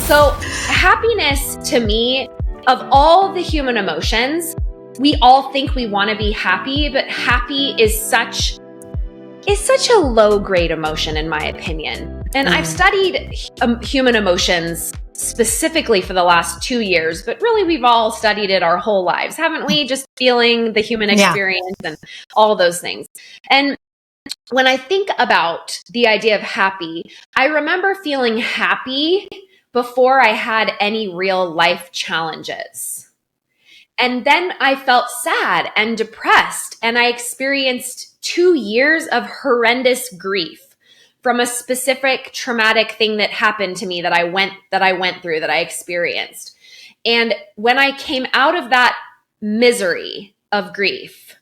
So happiness to me, of all the human emotions, we all think we want to be happy, but happy is such a low grade emotion in my opinion. And I've studied human emotions specifically for the last 2 years, but really we've all studied it our whole lives, haven't we? Just feeling the human experience and all those things. And when I think about the idea of happy, I remember feeling happy before I had any real life challenges. And then I felt sad and depressed, and I experienced 2 years of horrendous grief from a specific traumatic thing that happened to me that I went through, that I experienced. And when I came out of that misery of grief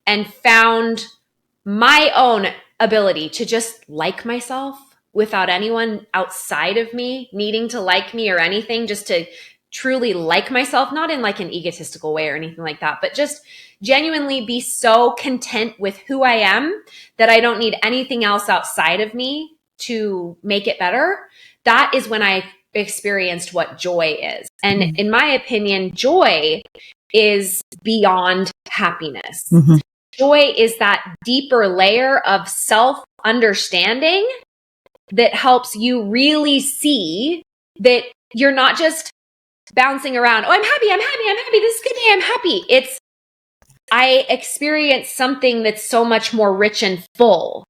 and found my own ability to just like myself without anyone outside of me needing to like me or anything, just to truly like myself, not in like an egotistical way or anything like that, but just genuinely be so content with who I am that I don't need anything else outside of me to make it better. That is when I experienced what joy is. And in my opinion, joy is beyond happiness. Joy is that deeper layer of self-understanding that helps you really see that you're not just bouncing around. Oh, I'm happy. This is a good day. I'm happy. I experience something that's so much more rich and full.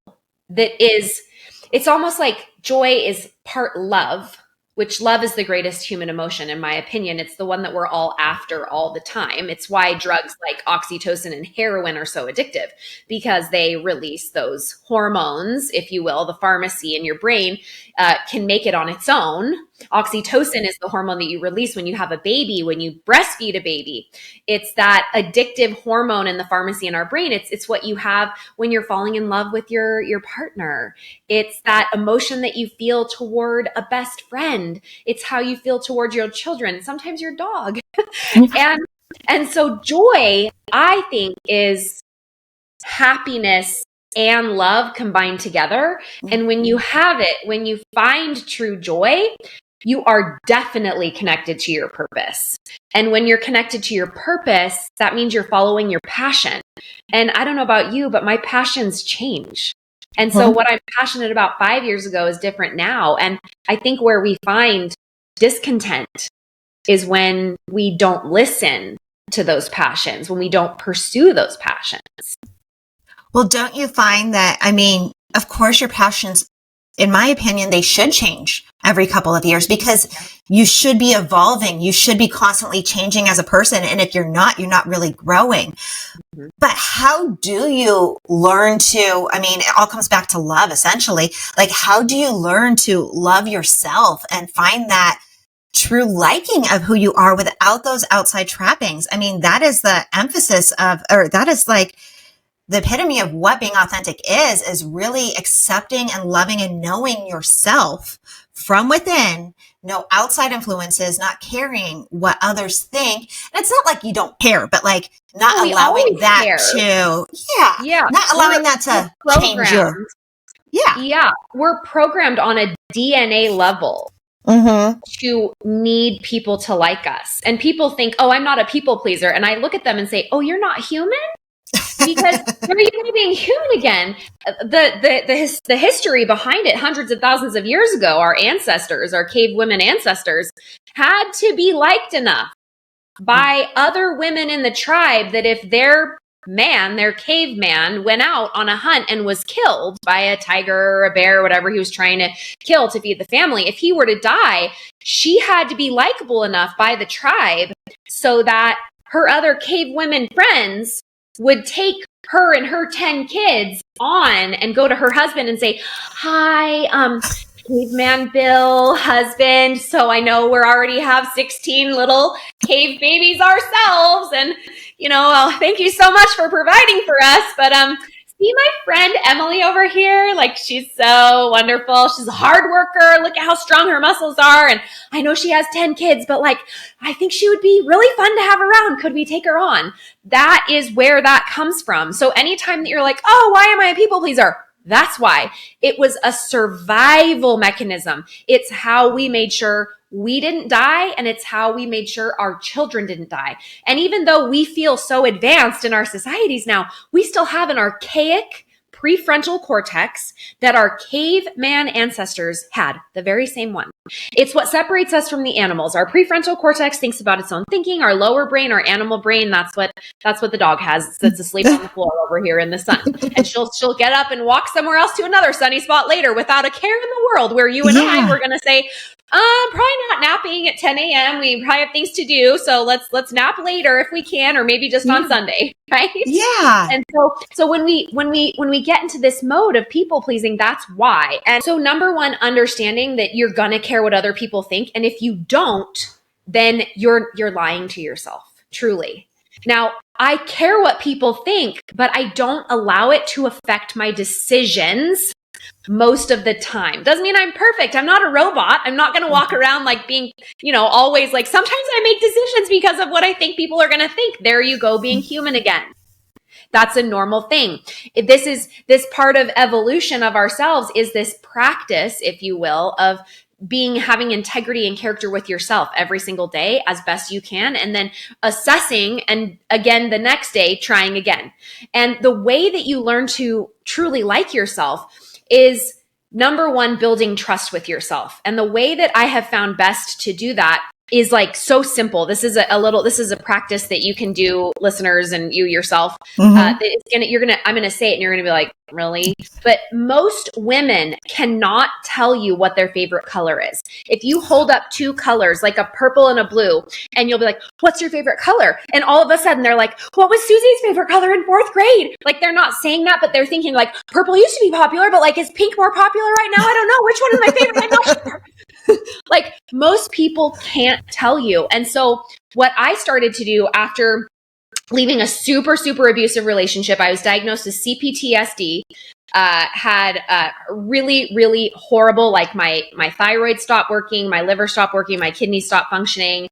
It's almost like joy is part love, which love is the greatest human emotion, in my opinion. It's the one that we're all after all the time. It's why drugs like oxytocin and heroin are so addictive, because they release those hormones, if you will. The pharmacy in your brain can make it on its own. Oxytocin is the hormone that you release when you have a baby, when you breastfeed a baby. It's that addictive hormone in the pharmacy in our brain. It's what you have when you're falling in love with your partner. It's that emotion that you feel toward a best friend. It's how you feel towards your children, sometimes your dog. and so joy, I think, is happiness and love combined together. And when you have it, when you find true joy, you are definitely connected to your purpose. And when you're connected to your purpose, that means you're following your passion. And I don't know about you, but my passions change. And so what I'm passionate about 5 years ago is different now. And I think where we find discontent is when we don't listen to those passions, when we don't pursue those passions. Well, don't you find that, I mean, of course, your passions, in my opinion, they should change every couple of years, because you should be evolving. You should be constantly changing as a person. And if you're not really growing. But how do you learn to, I mean, it all comes back to love, essentially. Like, how do you learn to love yourself and find that true liking of who you are without those outside trappings? I mean, that is the emphasis of, or that is like the epitome of what being authentic is really accepting and loving and knowing yourself from within, no outside influences, not caring what others think. And it's not like you don't care, but like not allowing that care. Not allowing that to change your, we're programmed on a DNA level to need people to like us. And people think, oh, I'm not a people pleaser. And I look at them and say, oh, you're not human? Because they're even being human again. The history behind it, hundreds of thousands of years ago, our ancestors, our cave women ancestors, had to be liked enough by other women in the tribe that if their caveman, went out on a hunt and was killed by a tiger or a bear or whatever he was trying to kill to feed the family, if he were to die, she had to be likable enough by the tribe so that her other cave women friends would take her and her 10 kids on and go to her husband and say, hi, caveman Bill, husband. So I know we already have 16 little cave babies ourselves. And, thank you so much for providing for us. But, see my friend Emily over here? Like, she's so wonderful. She's a hard worker. Look at how strong her muscles are. And I know she has 10 kids, but like, I think she would be really fun to have around. Could we take her on? That is where that comes from. So anytime that you're like, oh, why am I a people pleaser? That's why. It was a survival mechanism. It's how we made sure we didn't die, and it's how we made sure our children didn't die. And even though we feel so advanced in our societies now, we still have an archaic prefrontal cortex that our caveman ancestors had, the very same one. It's what separates us from the animals. Our prefrontal cortex thinks about its own thinking. Our lower brain, our animal brain, that's what the dog has, that's asleep on the floor over here in the sun. And she'll get up and walk somewhere else to another sunny spot later without a care in the world, where you and I were going to say, probably not napping at 10 a.m. We probably have things to do. So let's nap later if we can, or maybe just on Sunday. Right. Yeah. And so when we get into this mode of people pleasing, that's why. And so number one, understanding that you're going to care what other people think. And if you don't, then you're lying to yourself, truly. Now, I care what people think, but I don't allow it to affect my decisions most of the time. Doesn't mean I'm perfect. I'm not a robot. I'm not going to walk around like being, always like, sometimes I make decisions because of what I think people are going to think. There you go, being human again. That's a normal thing. This part of evolution of ourselves is this practice, if you will, of having integrity and character with yourself every single day as best you can, and then assessing, and again the next day trying again. And the way that you learn to truly like yourself is, number one, building trust with yourself. And the way that I have found best to do that is like so simple. This is a practice that you can do, listeners, and you yourself. I'm going to say it and you're going to be like, really? But most women cannot tell you what their favorite color is. If you hold up two colors, like a purple and a blue, and you'll be like, what's your favorite color? And all of a sudden they're like, what was Susie's favorite color in 4th grade? Like, they're not saying that, but they're thinking like, purple used to be popular, but like, is pink more popular right now? I don't know. Which one is my favorite? I'm not sure. Like, most people can't tell you. And so what I started to do after leaving a super, super abusive relationship, I was diagnosed with CPTSD, had really, really horrible, like my thyroid stopped working, my liver stopped working, my kidneys stopped functioning.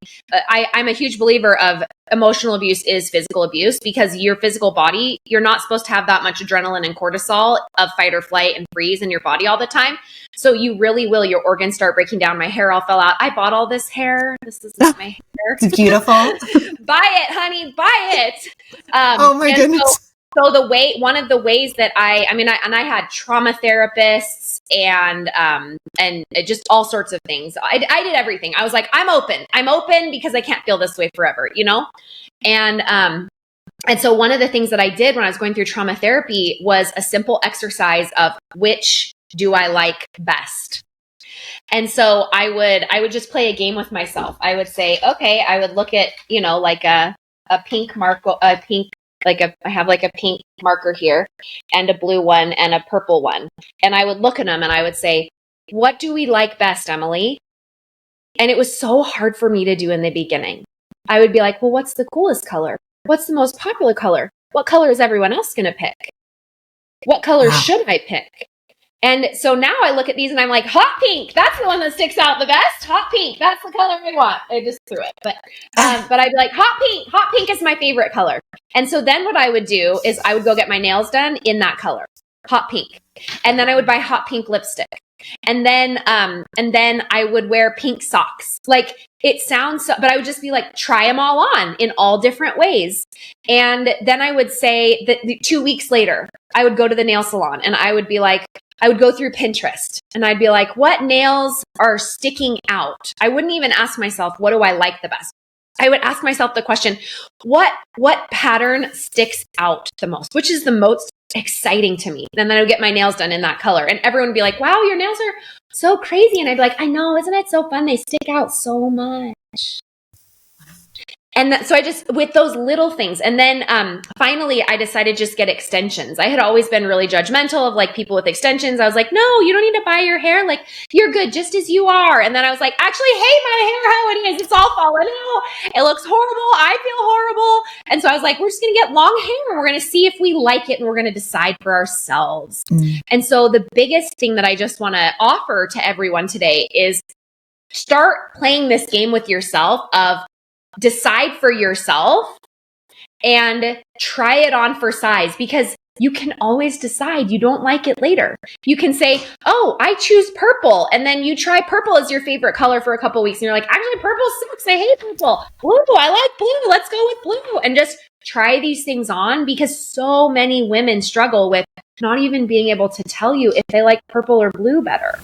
I'm a huge believer of emotional abuse is physical abuse, because your physical body, you're not supposed to have that much adrenaline and cortisol of fight or flight and freeze in your body all the time. So you really will, your organs start breaking down. My hair all fell out. I bought all this hair. This is my hair. It's beautiful. Buy it, honey, buy it. Oh my goodness. So one of the ways that I had trauma therapists and just all sorts of things. I did everything. I was like, I'm open because I can't feel this way forever, And so one of the things that I did when I was going through trauma therapy was a simple exercise of which do I like best. And so I would just play a game with myself. I would say, okay, I would look at, like a pink marker, I have like a pink marker here and a blue one and a purple one. And I would look at them and I would say, what do we like best, Emily? And it was so hard for me to do in the beginning. I would be like, well, what's the coolest color? What's the most popular color? What color is everyone else going to pick? What color should I pick? And so now I look at these and I'm like, hot pink, that's the one that sticks out the best. Hot pink, that's the color I want. I just threw it. But I'd be like, hot pink is my favorite color. And so then what I would do is I would go get my nails done in that color, hot pink. And then I would buy hot pink lipstick. And then I would wear pink socks. Like, it sounds so, but I would just be like, try them all on in all different ways. And then I would say that 2 weeks later, I would go to the nail salon and I would be like, I would go through Pinterest and I'd be like, what nails are sticking out? I wouldn't even ask myself, what do I like the best? I would ask myself the question, what pattern sticks out the most? Which is the most exciting to me? And then I would get my nails done in that color. And everyone would be like, wow, your nails are so crazy. And I'd be like, I know, isn't it so fun? They stick out so much. And so I just, with those little things. And then finally, I decided just get extensions. I had always been really judgmental of like people with extensions. I was like, no, you don't need to buy your hair. Like, you're good just as you are. And then I was like, actually hate my hair how it is. It's all falling out. It looks horrible. I feel horrible. And so I was like, we're just going to get long hair. We're going to see if we like it and we're going to decide for ourselves. And so the biggest thing that I just want to offer to everyone today is start playing this game with yourself of decide for yourself and try it on for size, because you can always decide you don't like it later. You can say, oh, I choose purple. And then you try purple as your favorite color for a couple of weeks. And you're like, actually, purple sucks. I hate purple. Blue, I like blue. Let's go with blue. And just try these things on, because so many women struggle with not even being able to tell you if they like purple or blue better.